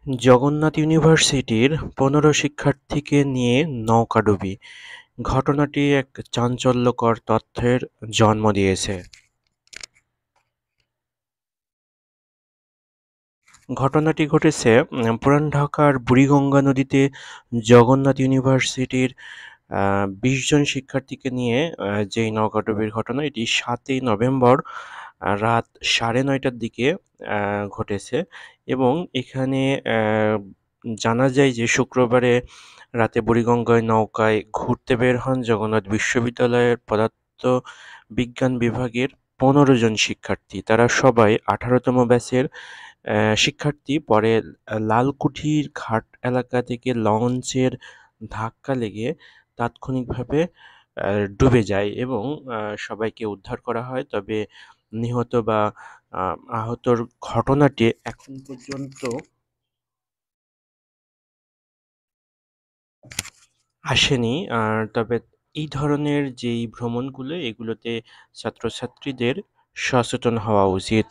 জগন্নাথ ইউনিভার্সিটির ১৫ শিক্ষার্থীকে নিয়ে নৌকাডুবি। ঘটনাটি এক চাঞ্চল্যকর তথ্যের জন্ম দিয়েছে। ঘটনাটি ঘটেছে পুরান ঢাকার বুড়িগঙ্গা নদীতে জগন্নাথ ইউনিভার্সিটির ২০ জন শিক্ষার্থীকে নিয়ে যেই নৌকাডুবির ঘটনা, এটি ৭ই নভেম্বর রাত ৯:৩০টার দিকে ঘটেছে এবং এখানে জানা যায় যে শুক্রবারে রাতে বুড়িগঙ্গায় নৌকায় ঘুরতে বের হন জগন্নাথ বিশ্ববিদ্যালয়ের পদার্থবিজ্ঞান বিভাগের ১৫ জন শিক্ষার্থী। তারা সবাই ১৮তম ব্যাচের শিক্ষার্থী। পরে লালকুঠির ঘাট এলাকা থেকে লঞ্চের ধাক্কা লেগে তাৎক্ষণিকভাবে ডুবে যায় এবং সবাইকে উদ্ধার করা হয়। তবে নিহত বা আ আহতর ঘটনাটি এখন পর্যন্ত আসেনি। তবে এই ধরনের যেই ভ্রমণগুলো, এগুলোতে ছাত্রছাত্রীদের সচেতন হওয়া উচিত।